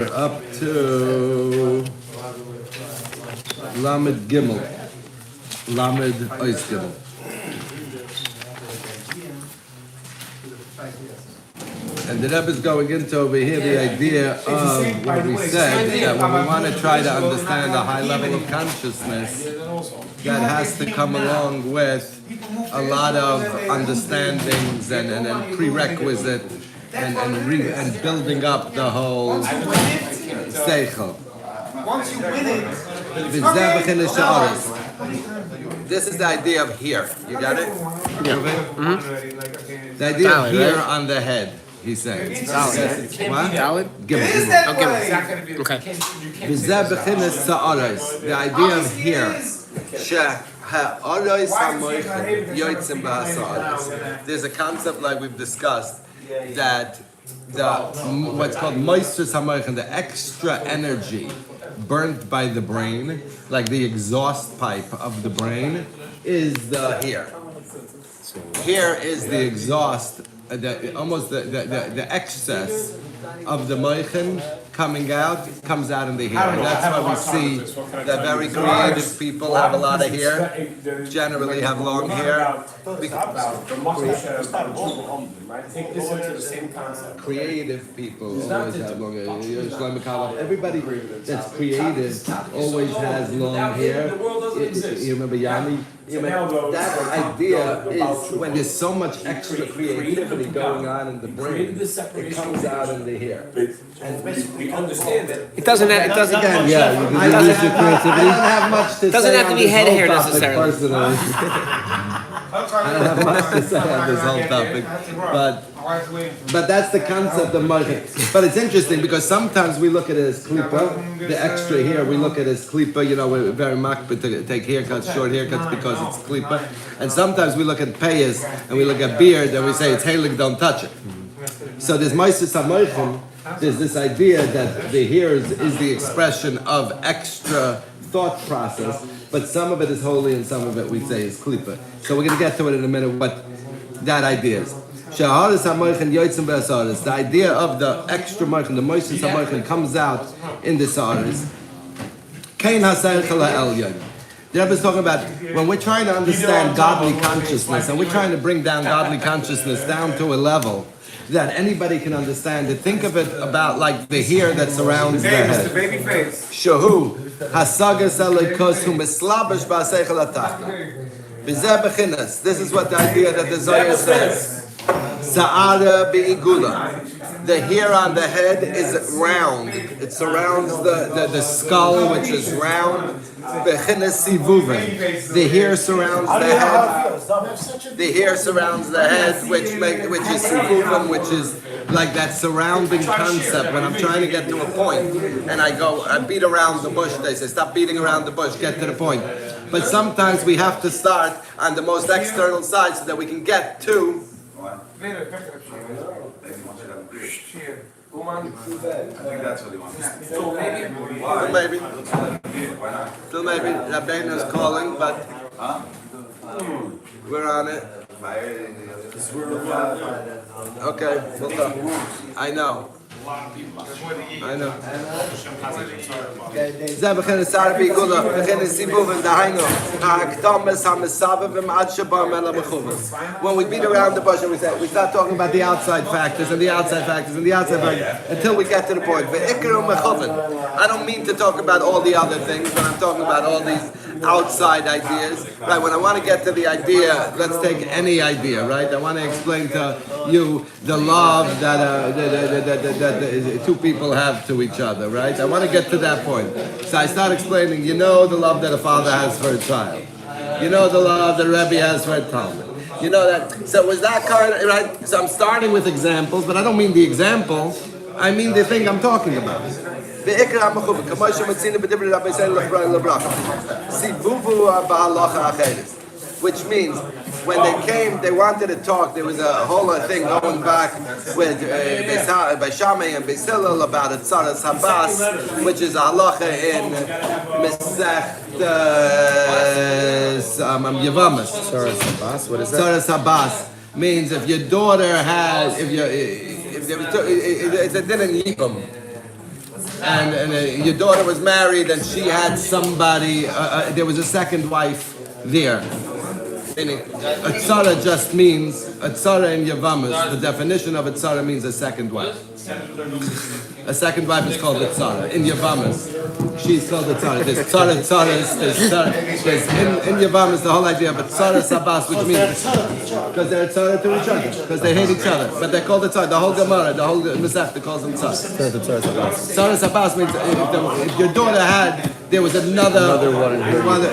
Up to Lamed Gimel, Lamed Ois Gimel. And the Rebbe is going into over here the idea of what we said, that when we want to try to understand a high level of consciousness, that has to come along with a lot of understandings and prerequisite and building up the whole seichel. Once you win it, this is the idea of here. You got it? Yeah. Mm-hmm. The idea of here on the head, he's saying. What? Valid? Okay. The idea of here. There's a concept like we've discussed that what's called moistus hamoichin, the extra energy burnt by the brain, like the exhaust pipe of the brain, is the here. Here is the exhaust, the excess of the moichin comes out in the hair. And that's why we see that very creative people have a lot of hair, generally have long hair. Creative people always have long hair. Everybody that's creative always has long hair. You remember Yanni? That idea is when there's so much extra creativity going on in the brain, it comes out in the hair. And we understand that it doesn't use your creativity. I don't have much to say. It doesn't have to be head hair necessarily. Personally. I don't have much to say on this whole topic, but that's the concept of moichin. But it's interesting because sometimes we look at it as klipa, the extra here, we look at it as klipa, we're very makbid to take haircuts, short haircuts because it's klipa. And sometimes we look at payas and we look at beard and we say it's halig, don't touch it. So there's moistus hamoichin, there's this idea that the hair is the expression of extra thought process, but some of it is holy and some of it we say is klipa. So we're going to get to it in a minute what that idea is. The idea of the extra moichin, the moistus hamoichin comes out in the sa'aris. The Rebbe is talking about when we're trying to understand godly consciousness and we're trying to bring down godly consciousness down to a level that anybody can understand it. Think of it about like the hair that surrounds the head. Shahu hasagas elikos hu mislabash ba'aseichel atachta. B'zeh bechinas. This is what the idea that the Zohar says. Sa'ara be'igula. The hair on the head is round. It surrounds the skull, which is round. Bechinas sivuven. The hair surrounds the head. The hair surrounds the head, which is sivuven, which is like that surrounding concept. When I'm trying to get to a point, and I beat around the bush, they say, stop beating around the bush, get to the point. But sometimes we have to start on the most external side so that we can get to I think that's what he wants. Still maybe. Rabbeinu is calling, but we're on it. Okay, we'll talk. I know. When we beat around the bush and we start talking about the outside factors and the outside factors and the outside factors until we get to the point. I don't mean to talk about all the other things, but I'm talking about all these outside ideas. Right, when I want to get to the idea, let's take any idea, right? I want to explain to you the love that two people have to each other, right? I want to get to that point. So I start explaining, the love that a father has for a child. The love that a Rebbe has for a Talmud. That. So was that kind of, right? So I'm starting with examples, but I don't mean the example. I mean the thing I'm talking about. Which means when they came, they wanted to talk. There was a whole thing going back with Beishamay and Beisilil about it, Tzaras Habas, which is a halacha in Mesech Yavamas. Tzaras Habas, what is that? Tzaras Habas means if your daughter has, it's a din in Yibam. your daughter was married and she had somebody, there was a second wife there. A tzara just means, a tzara in Yavamas, the definition of a tzara means a second wife. A second wife is called a tzara. In Yavamas, she's called a tzara. There's tzaras, in Yavamas the whole idea of a tzara sabas, which means, because they're a tzara to each other, because they hate each other. But they're called a tzara. The whole Gemara, the whole Masechta calls them tzara. Tzara sabas means if your daughter had, there was another one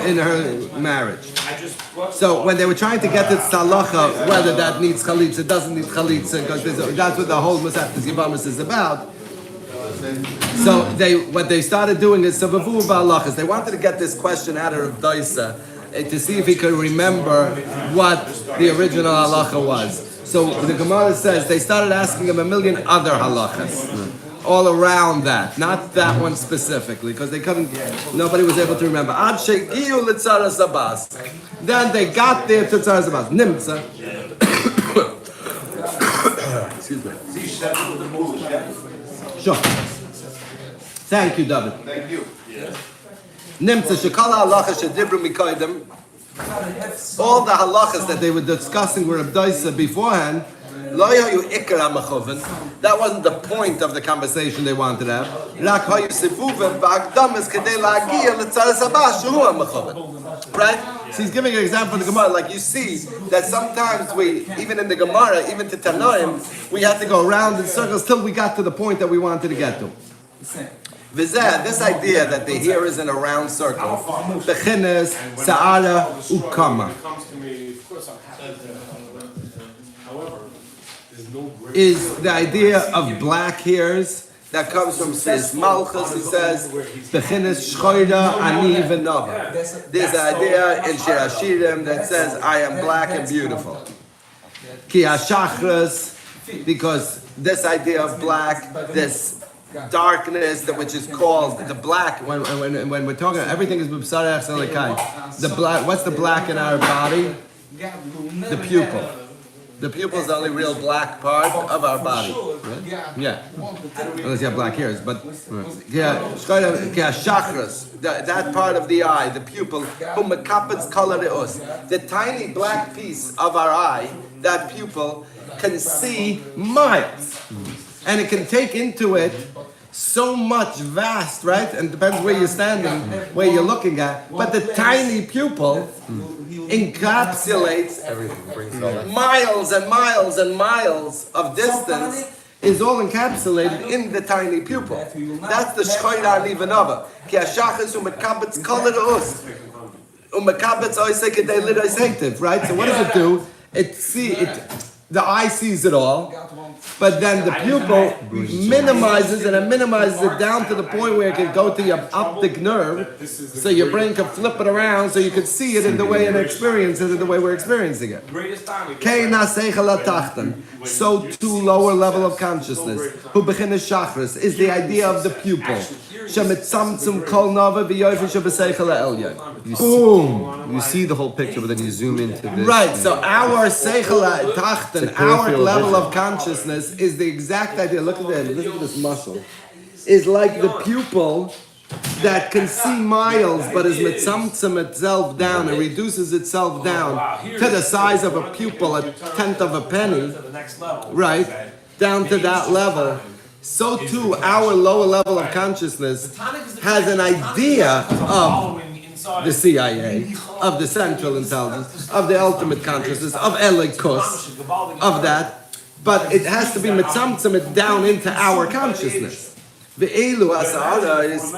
in her marriage. So when they were trying to get this halacha, whether that needs chalitza, doesn't need chalitza, because that's what the whole Masechtas Yavamas is about. So what they started doing is sabavu ba'alachas. They wanted to get this question out of Rav Daisa to see if he could remember what the original halacha was. So the Gemara says they started asking him a million other halachas. All around that, not that one specifically, because they couldn't, nobody was able to remember. Ad shegiu l'tzara sabas. Then they got there to tzara sabas. Nimtza. Excuse me. Sure. Thank you, David. Thank you. Nimtza shekala halacha shedibru mikoydem. All the halachas that they were discussing with Rav Daisa beforehand, that wasn't the point of the conversation they wanted to have. Right? So he's giving an example in the Gemara. Like you see that sometimes we, even in the Gemara, even to Tanoim, we had to go around in circles till we got to the point that we wanted to get to. This idea that the here is in a round circle, Bechinas, Sa'ara, Ukama, is the idea of black hairs that comes from Sis Malchus. He says, Bechinas Shchoida Ani V'Nova. There's the idea in Shir Hashirim that says, I am black and beautiful. Ki HaShachras, because this idea of black, this darkness, which is called the black, when we're talking, everything is B'Bsarech Selikai. The black, what's the black in our body? The pupil. The pupil is the only real black part of our body. Right? Yeah. Unless you have black hairs. But yeah, chakras, that part of the eye, the pupil, the tiny black piece of our eye, that pupil, can see miles. And it can take into it so much vast, right? And it depends where you're standing, where you're looking at. But the tiny pupil encapsulates miles and miles and miles of distance, is all encapsulated in the tiny pupil. That's the Shchoida Nivanova. Ki hashachas umekabetz kol us. Umekabetz oisei kedei lidois heitiv, right? So what does it do? The eye sees it all, but then the pupil minimizes it and minimizes it down to the point where it can go to your optic nerve, so your brain can flip it around so you can see it in the way and experience it in the way we're experiencing it. So too lower level of consciousness, who bechinas shachris, is the idea of the pupil. Boom! You see the whole picture, but then you zoom into this. Right, so our seichel tachten, our level of consciousness is the exact idea. Look at this muscle. Is like the pupil that can see miles, but is mitzamtzem itself down and reduces itself down to the size of a pupil, a tenth of a penny, right? Down to that level. So too, our lower level of consciousness has an idea of the CIA, of the Central Intelligence, of the ultimate consciousness, of Elikus, of that, but it has to be mitzamtzem it down into our consciousness. The Elu Asa'ara is,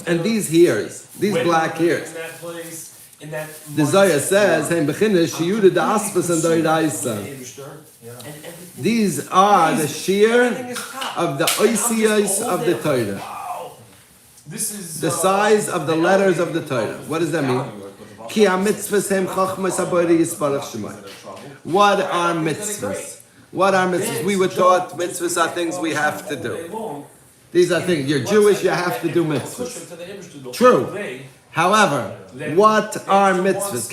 and these hairs, these black hairs. The Zohar says, these are the shear of the oisiyos of the Torah. The size of the letters of the Torah. What does that mean? What are mitzvahs? What are mitzvahs? We were taught mitzvahs are things we have to do. These are things. You're Jewish, you have to do mitzvahs. True. However, what are mitzvahs?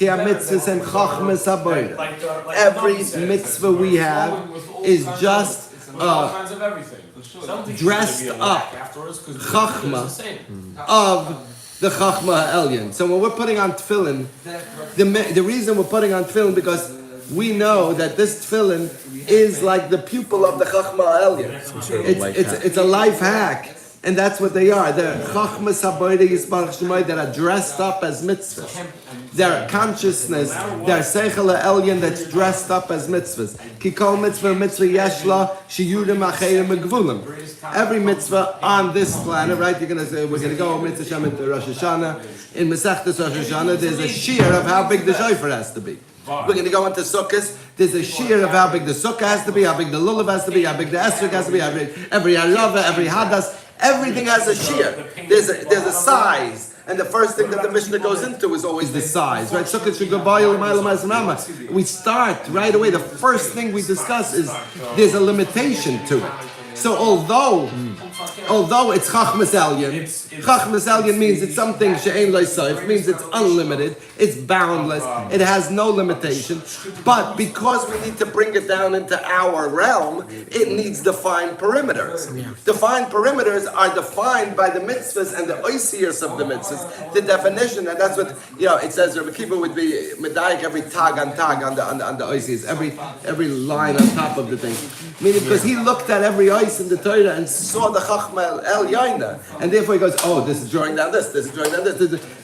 Every mitzvah we have is just all kinds of everything. dressed up chachma of the chachma elyon. So when we're putting on tefillin, the reason we're putting on tefillin because we know that this tefillin is like the pupil of the chachma elyon. It's a life hack. And that's what they are. They're chachmas haboyre yisbarach shemai that are dressed up as mitzvahs. Their consciousness, their seichel elyon that's dressed up as mitzvahs. Ki kol mitzvah yeshla shiyurim acherim megvulim. Every mitzvah on this planet, right? We're gonna go mitzvah shem into Rosh Hashanah. In Masechtas Rosh Hashanah, there's a shear of how big the shofar has to be. We're going to go into Sukkot. There's a shear of how big the sukkah has to be, how big the lulav has to be, how big the esrog has to be, every arava, every hadas. Everything has a shear. There's a size. And the first thing that the Mishnah goes into is always the size, right? We start right away. The first thing we discuss is there's a limitation to it. So although it's Chachmas Elyon means it's something she'ein lo sof, means it's unlimited, it's boundless, it has no limitation. But because we need to bring it down into our realm, it needs defined perimeters. Defined perimeters are defined by the mitzvahs and the oisiers of the mitzvahs. The definition, and that's what it says. Rabbi Kiva would be medayik every tag on the oisiers, every line on top of the thing. Meaning because he looked at every ois in the Torah and saw the Chachma El Yaina, and therefore he goes, oh, this is drawing down this is drawing down this.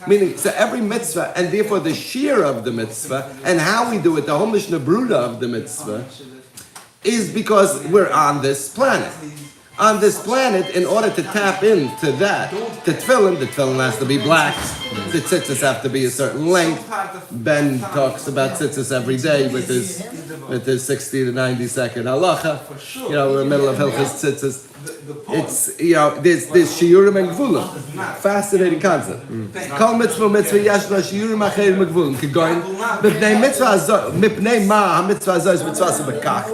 Meaning, so every mitzvah, and therefore the shear of the mitzvah, and how we do it, the whole Mishnah Bruda of the mitzvah, is because we're on this planet. On this planet, in order to tap into that, the tefillin has to be black, the tzitzis have to be a certain length. Ben talks about tzitzis every day with his 60 to 90 second halacha. We're in the middle of Hilchas tzitzis. It's, there's shiurim and gvulim. Fascinating concept. Kol mitzvah yashna shiurim acherim and gvulim. Kegoin, mipnei ma ha-mitzvah azah is mitzvah sebekach.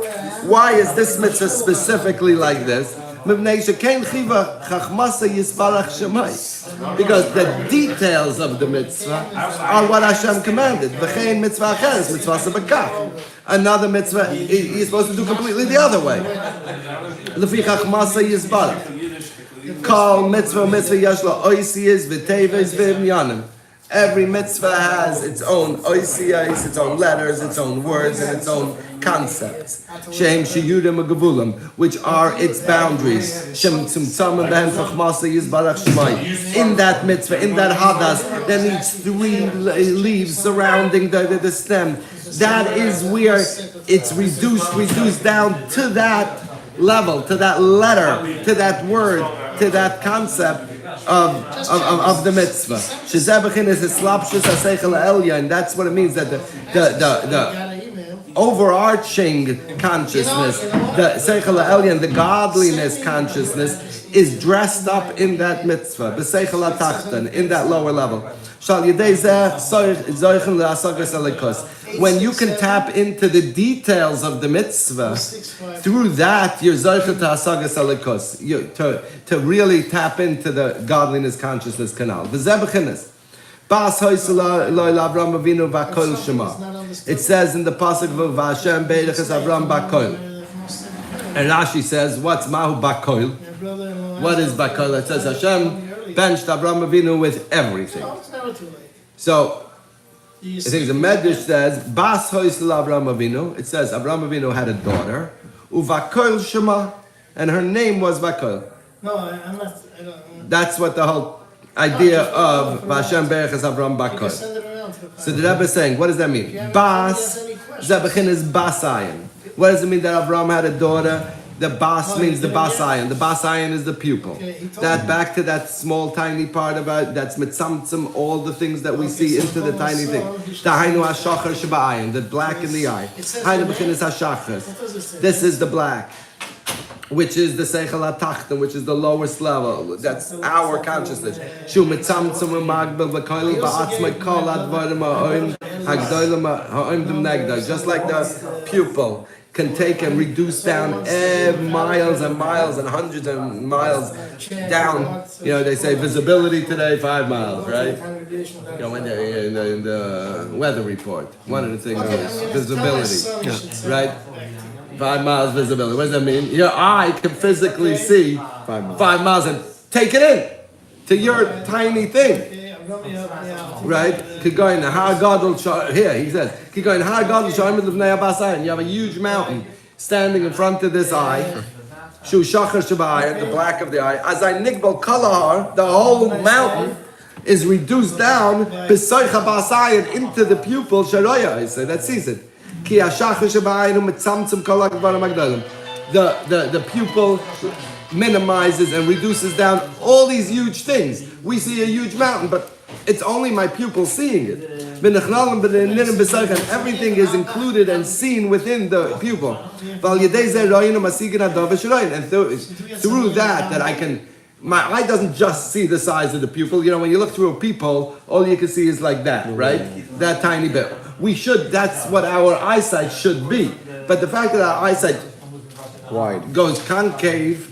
Why is this mitzvah specifically like this? Because the details of the mitzvah are what Hashem commanded. Another mitzvah, you're supposed to do completely the other way. Every mitzvah has its own oisiyos, its own letters, its own words, and its own concepts. Shem sheyurim u'gevulim, which are its boundaries. Shem tzumtzamim b'hem chachmasa yizbarach shemai. In that mitzvah, in that hadas, there needs 3 leaves surrounding the stem. That is where it's reduced down to that level, to that letter, to that word, to that concept of the mitzvah. Shezebachin is a slapshus haseichel elyon, and that's what it means, that the overarching consciousness, the seichel elyon, the godliness consciousness, is dressed up in that mitzvah, b'seichel atachton, in that lower level. When you can tap into the details of the mitzvah, through that you're zocheh to hasagas alikos, to really tap into the godliness consciousness canal. It says in the pasuk of Hashem Beirachas Avram Bakoil, and Rashi says, "What's Mahu Bakoil? What is Bakoil?" It says Hashem benched Avram Avinu with everything. So I think the Medrash says, Bas Hoysel Avram Avinu. It says Avram Avinu had a daughter, Uvakoil Shema, and her name was Vakoil. No, I'm not. I don't. That's what the whole idea of Vashem Berachas Avram Bakoil. So the Rebbe is saying, what does that mean? Bas Zebachin is Basayin. What does it mean that Avram had a daughter? The bas means the basayin. The basayin is the pupil. That back to that small tiny part about that's mitzamtzim, all the things that we see into the tiny thing. Dahainu hashachar sheba'ayin, the black in the eye. Hainu b'chinas hashachar. This is the black, which is the seichel hatachton, which is the lowest level. That's our consciousness. Shu mitzamtzim u'magbel v'koil ba'atzmai kol advarim ha'oim ha'gdolim ha'oim dem negdar. Just like the pupil can take and reduce down miles and miles and hundreds of miles down. They say visibility today 5 miles, right? When in the weather report, one of the things is visibility, right? 5 miles visibility. What does that mean? Your eye can physically see 5 miles and take it in to your tiny thing. Right? Keep going. Here he says, keep going. You have a huge mountain standing in front of this eye. Shu shachar shabai, the black of the eye. As I nigbal kalahar, the whole mountain is reduced down into the pupil sharoya. So that sees it. The pupil minimizes and reduces down all these huge things. We see a huge mountain, but it's only my pupil seeing it. And everything is included and seen within the pupil. And through that I can, my eye doesn't just see the size of the pupil. You know, when you look through a peephole, all you can see is like that, right? That tiny bit. That's what our eyesight should be. But the fact that our eyesight goes concave,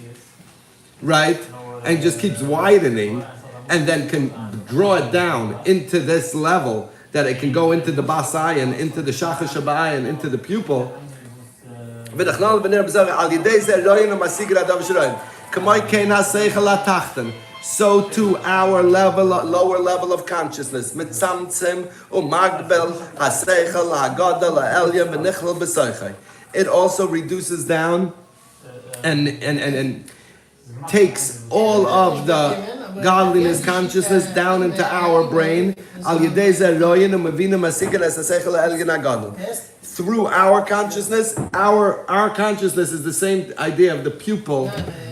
right, and just keeps widening, and then can draw it down into this level that it can go into the basai and into the shachar shabai and into the pupil. So to our lower level of consciousness, it also reduces down and takes all of the godliness consciousness down into our brain. Through our consciousness, our consciousness is the same idea of the pupil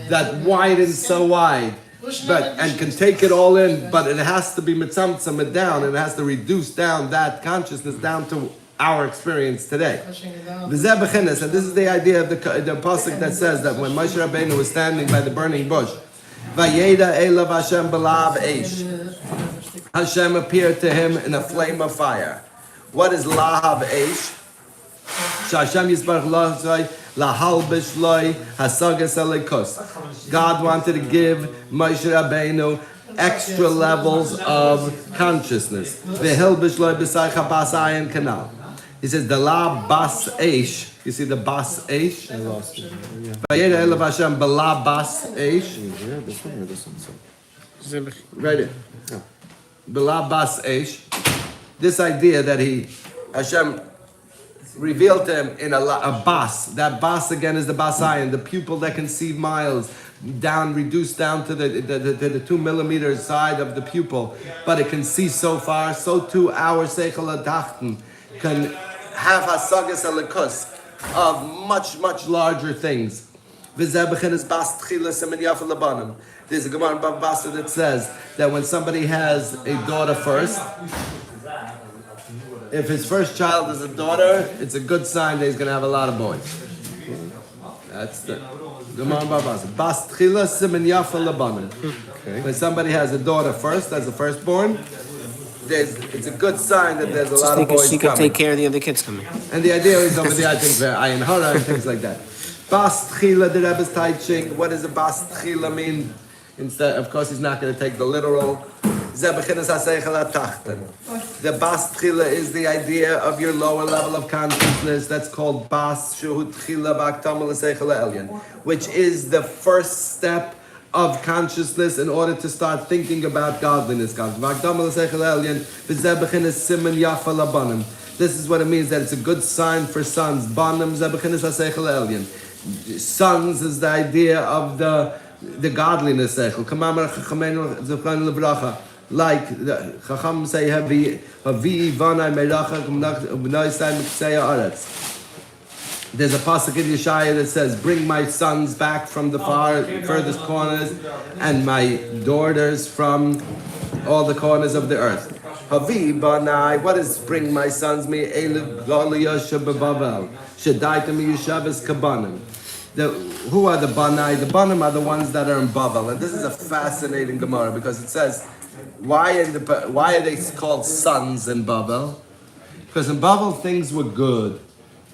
that widens so wide, and can take it all in, but it has to be mitzamtzam it down, and it has to reduce down that consciousness down to our experience today. And this is the idea of the pasuk that says that when Moshe Rabbeinu was standing by the burning bush, Vayeda elav Hashem b'lav eish, Hashem appeared to him in a flame of fire. What is lahav eish? Hashem yisbarach lahalbish loy hasagas elikus. God wanted to give Moshe Rabbeinu extra levels of consciousness. V'hilbish loy b'saycha bas ayin kanal. He says the la bas eish. You see the bas eish? I lost it. Vayeda elav Hashem b'la bas eish. This one or this one? Right here. B'la bas eish. This idea that Hashem revealed to him in a bas. That bas again is the basayin, the pupil that can see miles down, reduced down to the 2 millimeter side of the pupil, but it can see so far. So too our seichel adachten can have hasagas alikus of much larger things. There's a Gemara in Bava Basra that says that when somebody has a daughter first, if his first child is a daughter, it's a good sign that he's going to have a lot of boys. That's the Gemara in Bava Basra. Bas tchila simen yafa labanim. When somebody has a daughter first, as a firstborn, it's a good sign that there's a lot of boys she coming. could take care of the other kids coming. And the idea is over there, I think, ayin hara and things like that. Bas tchila, the Rebbe's teaching. What does a bas tchila mean? Instead, of course, he's not going to take the literal. The bas tchila is the idea of your lower level of consciousness. That's called bas shuhu tchila b'aktam l'seichel elyon, which is the first step of consciousness in order to start thinking about godliness. This is what it means, that it's a good sign for sons. Sons is the idea of the godliness. Like the Chacham say, there's a pasuk in Yeshaya that says, "Bring my sons back from the furthest corners, and my daughters from all the corners of the earth." Havi banai. What does bring my sons me? Eliv Goliath Bavel. Shadaitam Yeshavas Kabanim. Who are the banai? The banim are the ones that are in Bavel, and this is a fascinating Gemara because it says, why are they called sons in Bavel? Because in Bavel things were good.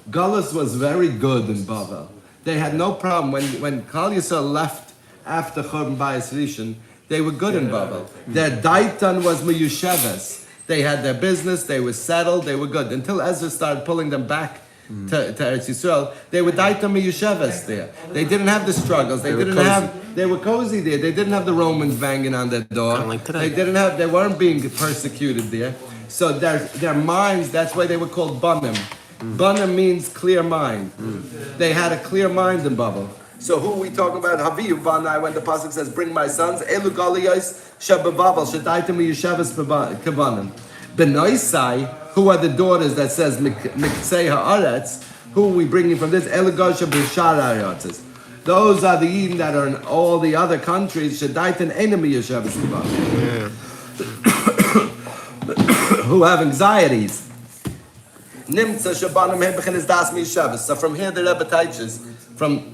Galus was very good in Bavel. They had no problem when Klal Yisrael left after Churban Bayis Rishon. They were good in Bavel. Their daitan was meyusheves. They had their business. They were settled. They were good until Ezra started pulling them back to Eretz Yisrael, they were daitam miyushavas there. They didn't have the struggles. They were cozy there. They didn't have the Romans banging on their door. Like today. They weren't being persecuted there. So their minds, that's why they were called banim. Banim means clear mind. They had a clear mind in Babel. So who are we talking about? Haviyu Banai, when the pasuk says, "Bring my sons." Elu galiyos shebebavel shadaitem yeshavas kebanim. Benoisai, who are the daughters that says miksei haaretz? Who are we bringing from this? Elu galiyos shebesharayatzes. Those are the Eden that are in all the other countries. Shadaitem enem yeshavas kebanim. Who have anxieties. Nimtza shabanim hebechenes das miyeshavas. So from here the Rebbe teaches from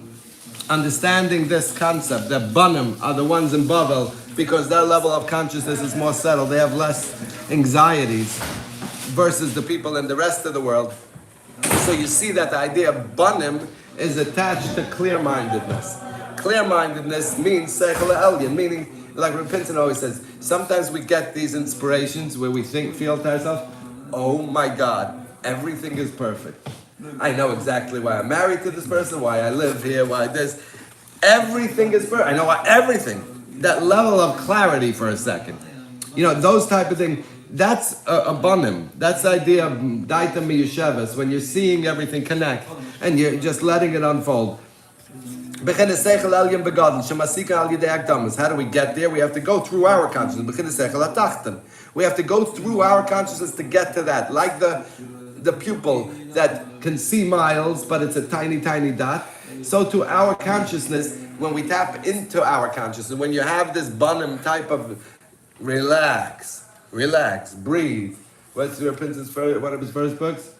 understanding this concept that banim are the ones in Babel because their level of consciousness is more settled. They have less anxieties versus the people in the rest of the world. So you see that the idea of banim is attached to clear-mindedness. Clear-mindedness means seichel elyon, meaning, like Reb Pinson always says, sometimes we get these inspirations where we feel to ourselves, oh my God, everything is perfect. I know exactly why I'm married to this person, why I live here, why this. Everything is perfect. I know why everything. That level of clarity for a second. You know, those type of things. That's a banim. That's the idea of daitam miyushavas, when you're seeing everything connect and you're just letting it unfold. How do we get there? We have to go through our consciousness. We have to go through our consciousness to get to that. Like the pupil that can see miles, but it's a tiny, tiny dot. So to our consciousness, when we tap into our consciousness, when you have this banim type of relax, breathe. What's your Prince's one of his first books?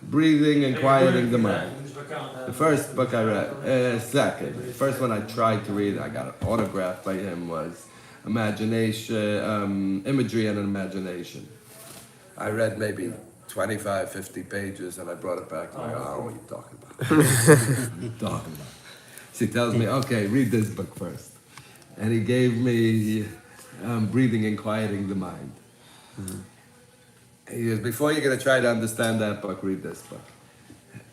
Breathing and Quieting the Mind. The first book I read, second. The first one I tried to read, I got an autograph by him, was Imagination, Imagery and Imagination. I read maybe 25, 50 pages, and I brought it back. I don't know what you're talking about. What are you talking about? So he tells me, okay, read this book first. And he gave me Breathing and Quieting the Mind. He goes, before you're going to try to understand that book, read this book.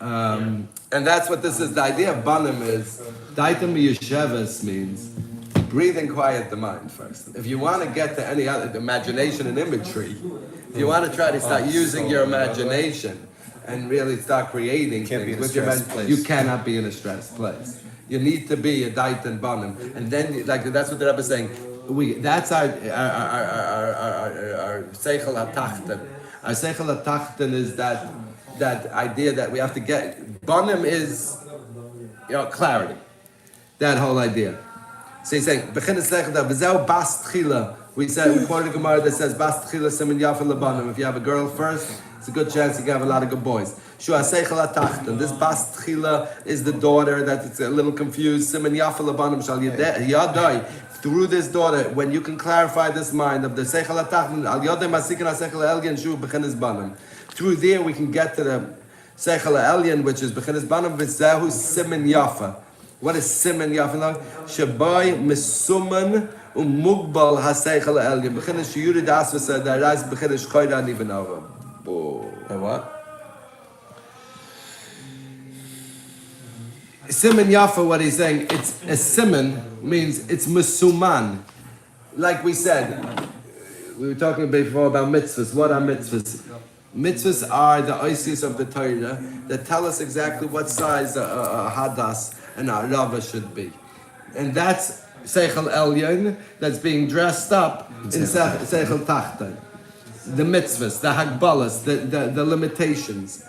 And that's what this is. The idea of banim is, daitam yeshevas means breathe and quiet the mind first. If you want to get to any other imagination and imagery, if you want to try to start using your imagination and really start creating things with your imagination, you cannot be in a stressed place. You need to be a daitam banim. And then, like that's what the Rebbe is saying. That's our seichel hatachten. Our seichel hatachten is that idea that we have to get. Banim is, clarity. That whole idea. So he's saying, we quoted a Gemara that says, Bas tchila simin yafa lebanim. If you have a girl first, it's a good chance you can have a lot of good boys. Shua seichel hatachten. This Bas tchila is the daughter that it's a little confused. Simin yafa lebanim shal yadai. Through this daughter, when you can clarify this mind of the seichel hatachten, al yodei masikin ha-seichel elyon shu b'chenes banim. Through there, we can get to the seichel elyon, which is b'chenes banim v'zehu simin yafa. What is simin yafa? Shabai misuman umugbal ha-seichel elyon. B'chenes shiyuri das v'seh da'rais b'chenes choyra nivenava. And what? Siman Yafa, what he's saying, it's a siman means it's musuman. Like we said, we were talking before about mitzvahs. What are mitzvahs? Mitzvahs are the oasis of the Torah that tell us exactly what size a hadas and a rava should be. And that's seichel elyon that's being dressed up in seichel tachton. The mitzvahs, the hagbalas, the limitations.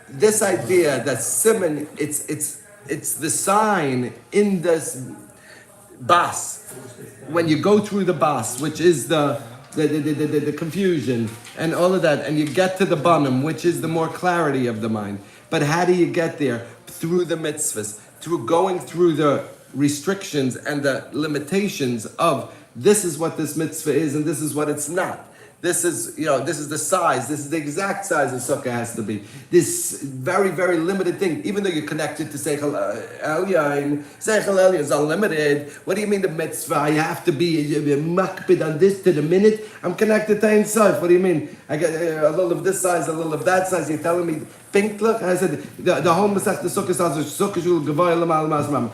This idea that siman, it's the sign in this bas. When you go through the bas, which is the confusion and all of that, and you get to the banim, which is the more clarity of the mind. But how do you get there? Through the mitzvahs, through going through the restrictions and the limitations of this is what this mitzvah is and this is what it's not. This is, this is the size. This is the exact size the sukkah has to be. This very, very limited thing. Even though you're connected to Seichel Elyon, Seichel Elyon is unlimited. What do you mean the mitzvah? You have to be makbid on this to the minute. I'm connected to Ein Sof. What do you mean? I get a little of this size, a little of that size. You're telling me pink look? I said the whole Masech, the sukkah says sukkah shul gavoy l'mal masmam.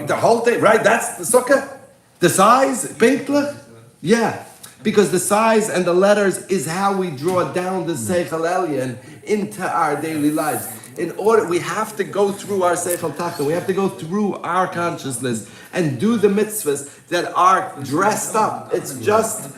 The whole thing, right? That's the sukkah. The size, pink look. Yeah. Because the size and the letters is how we draw down the Seichel Elyon into our daily lives. In order, we have to go through our Seichel Tachta. We have to go through our consciousness and do the mitzvahs that are dressed up. It's just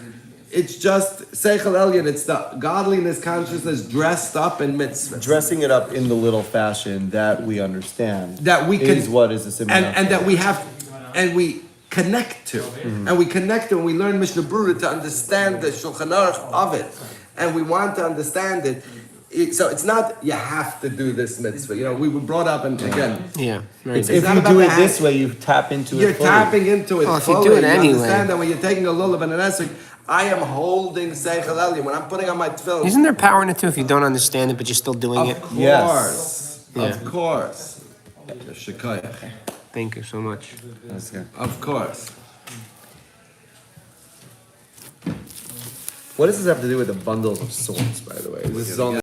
Seichel Elyon. It's the godliness consciousness dressed up in mitzvahs. Dressing it up in the little fashion that we understand. That we can, is what is the symbol. And that we have, and we connect to, and we connect to, and we learn Mishnah Brura to understand the Shulchan Aruch of it, and we want to understand it. So it's not you have to do this mitzvah. We were brought up, and again, If you do it this way, you tap into it. You're tapping into it. Well, if you fully. do it anyway. Understand that when you're taking a lulav and an esrog, I am holding Seichel Elyon when I'm putting on my tefillin. Isn't there power in it too if you don't understand it but you're still doing it? Of course, Yes. of course. Shekayach. Thank you so much. Of course. What does this have to do with the bundles of swords, by the way? This is only